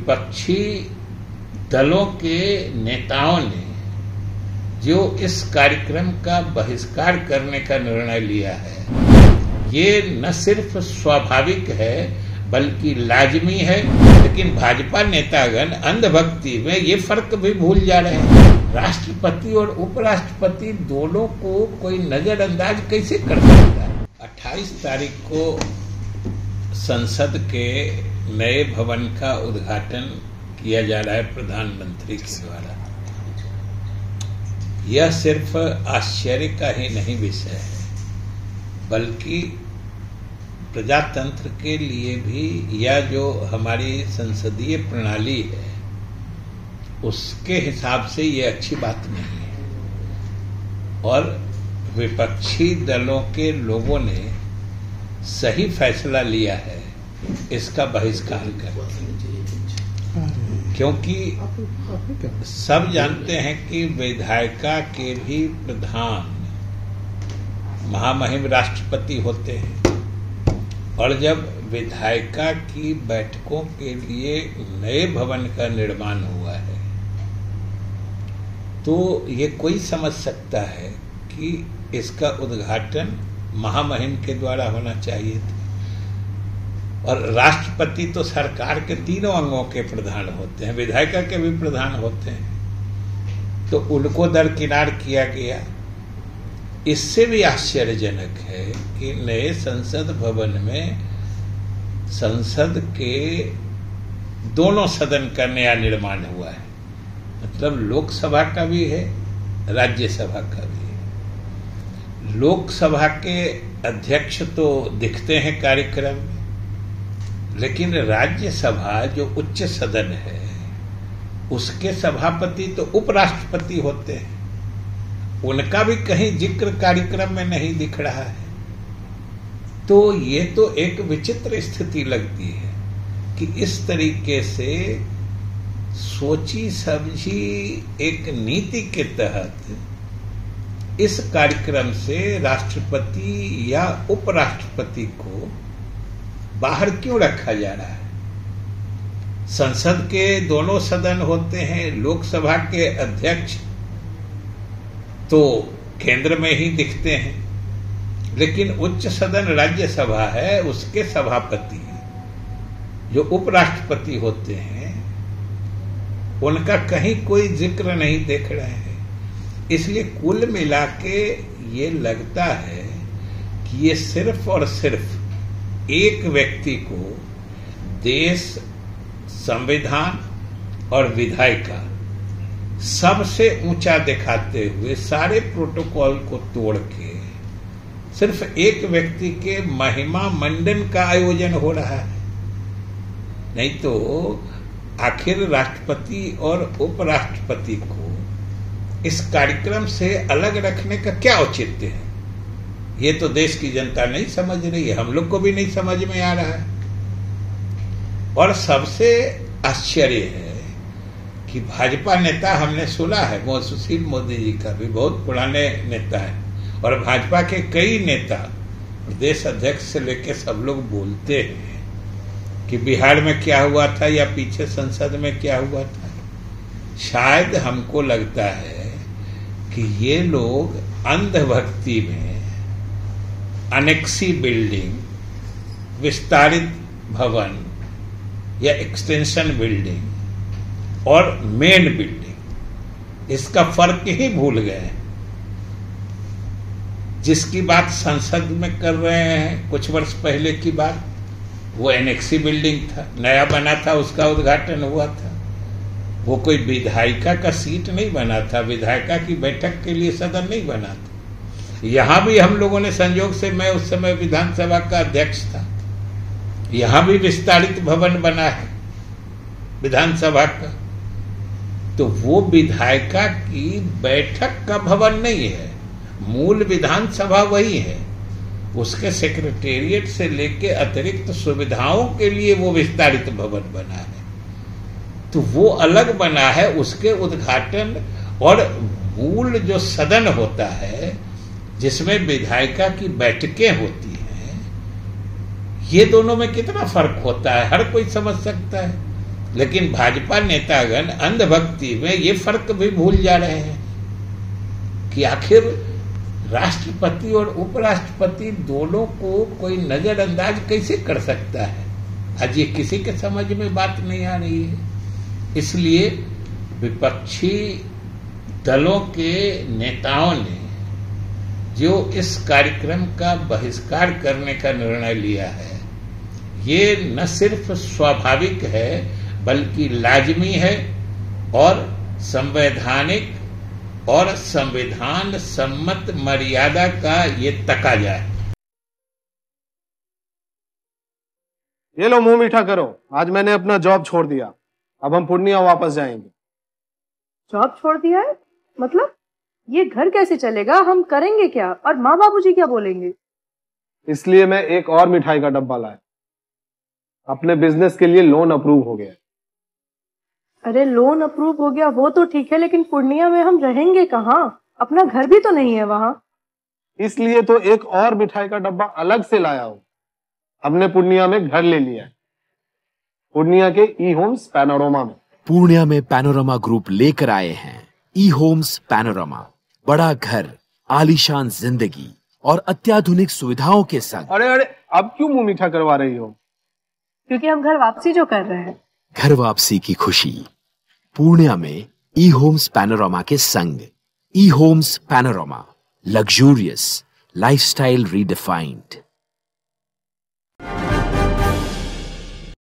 विपक्षी दलों के नेताओं ने जो इस कार्यक्रम का बहिष्कार करने का निर्णय लिया है, ये न सिर्फ स्वाभाविक है बल्कि लाजमी है। लेकिन भाजपा नेतागण अंधभक्ति में ये फर्क भी भूल जा रहे हैं। राष्ट्रपति और उपराष्ट्रपति दोनों को कोई नजरअंदाज कैसे कर सकता है। 28 तारीख को संसद के नए भवन का उद्घाटन किया जा रहा है प्रधानमंत्री के द्वारा। यह सिर्फ आश्चर्य का ही नहीं विषय है, बल्कि प्रजातंत्र के लिए भी या जो हमारी संसदीय प्रणाली है उसके हिसाब से ये अच्छी बात नहीं है। और विपक्षी दलों के लोगों ने सही फैसला लिया है इसका बहिष्कार करके, क्योंकि सब जानते हैं कि विधायिका के भी प्रधान महामहिम राष्ट्रपति होते हैं, और जब विधायिका की बैठकों के लिए नए भवन का निर्माण हुआ है तो ये कोई समझ सकता है कि इसका उद्घाटन महामहिम के द्वारा होना चाहिए था। और राष्ट्रपति तो सरकार के तीनों अंगों के प्रधान होते हैं, विधायिका के भी प्रधान होते हैं, तो उनको दरकिनार किया गया। इससे भी आश्चर्यजनक है कि नए संसद भवन में संसद के दोनों सदन का नया निर्माण हुआ है, मतलब लोकसभा का भी है, राज्यसभा का भी है। लोकसभा के अध्यक्ष तो दिखते हैं कार्यक्रम में, लेकिन राज्यसभा जो उच्च सदन है उसके सभापति तो उपराष्ट्रपति होते हैं, उनका भी कहीं जिक्र कार्यक्रम में नहीं दिख रहा है। तो ये तो एक विचित्र स्थिति लगती है कि इस तरीके से सोची समझी एक नीति के तहत इस कार्यक्रम से राष्ट्रपति या उपराष्ट्रपति को बाहर क्यों रखा जा रहा है। संसद के दोनों सदन होते हैं, लोकसभा के अध्यक्ष तो केंद्र में ही दिखते हैं, लेकिन उच्च सदन राज्यसभा है, उसके सभापति जो उपराष्ट्रपति होते हैं उनका कहीं कोई जिक्र नहीं देख रहे हैं। इसलिए कुल मिला के ये लगता है कि ये सिर्फ और सिर्फ एक व्यक्ति को देश, संविधान और विधायिका सबसे ऊंचा दिखाते हुए सारे प्रोटोकॉल को तोड़ के सिर्फ एक व्यक्ति के महिमा मंडन का आयोजन हो रहा है। नहीं तो आखिर राष्ट्रपति और उपराष्ट्रपति को इस कार्यक्रम से अलग रखने का क्या औचित्य है, ये तो देश की जनता नहीं समझ रही है, हम लोग को भी नहीं समझ में आ रहा है। और सबसे आश्चर्य है कि भाजपा नेता, हमने सुना है सुशील मोदी जी का भी बहुत पुराने नेता है, और भाजपा के कई नेता प्रदेश अध्यक्ष से लेकर सब लोग बोलते हैं कि बिहार में क्या हुआ था या पीछे संसद में क्या हुआ था। शायद हमको लगता है कि ये लोग अंधभक्ति में अनेक्सी बिल्डिंग, विस्तारित भवन या एक्सटेंशन बिल्डिंग और मेन बिल्डिंग, इसका फर्क ही भूल गए। जिसकी बात संसद में कर रहे हैं कुछ वर्ष पहले की बात, वो एनेक्सी बिल्डिंग था, नया बना था, उसका उद्घाटन हुआ था। वो कोई विधायिका का सीट नहीं बना था, विधायिका की बैठक के लिए सदन नहीं बना था। यहां भी हम लोगों ने संयोग से, मैं उस समय विधानसभा का अध्यक्ष था, यहां भी विस्तारित भवन बना है विधानसभा का। तो वो विधायिका की बैठक का भवन नहीं है, मूल विधानसभा वही है। उसके सेक्रेटेरिएट से लेके अतिरिक्त सुविधाओं के लिए वो विस्तारित भवन बना है, तो वो अलग बना है। उसके उद्घाटन और मूल जो सदन होता है जिसमें विधायिका की बैठकें होती हैं, ये दोनों में कितना फर्क होता है हर कोई समझ सकता है। लेकिन भाजपा नेतागण अंधभक्ति में ये फर्क भी भूल जा रहे हैं कि आखिर राष्ट्रपति और उपराष्ट्रपति दोनों को कोई नजरअंदाज कैसे कर सकता है। आज ये किसी के समझ में बात नहीं आ रही है। इसलिए विपक्षी दलों के नेताओं ने जो इस कार्यक्रम का बहिष्कार करने का निर्णय लिया है, ये न सिर्फ स्वाभाविक है बल्कि लाजमी है और संवैधानिक और संविधान सम्मत मर्यादा का ये तकाजा है। ये लो मुंह मीठा करो, आज मैंने अपना जॉब छोड़ दिया, अब हम पूर्णिया वापस जाएंगे। जॉब छोड़ दिया है? मतलब ये घर कैसे चलेगा? हम करेंगे क्या? और माँ बाबूजी क्या बोलेंगे? इसलिए मैं एक और मिठाई का डब्बा लाया। अपने बिजनेस के लिए लोन अप्रूव हो गया। अरे लोन अप्रूव हो गया वो तो ठीक है, लेकिन पूर्णिया में हम रहेंगे कहाँ? अपना घर भी तो नहीं है वहां। इसलिए तो एक और मिठाई का डब्बा अलग से लाया हूं। हमने पूर्णिया में घर ले लिया है, पूर्णिया के ई होम्स पैनोरमा में। पूर्णिया में पैनोरमा ग्रुप लेकर आए हैं ई होम्स पैनोरमा। बड़ा घर, आलीशान जिंदगी और अत्याधुनिक सुविधाओं के संग। अरे अरे, अब क्यों मुंह मीठा करवा रही हो? क्योंकि हम घर वापसी जो कर रहे हैं। घर वापसी की खुशी पूर्णिया में ई होम्स पैनोरमा के संग। E Homes Panorama, luxurious lifestyle redefined.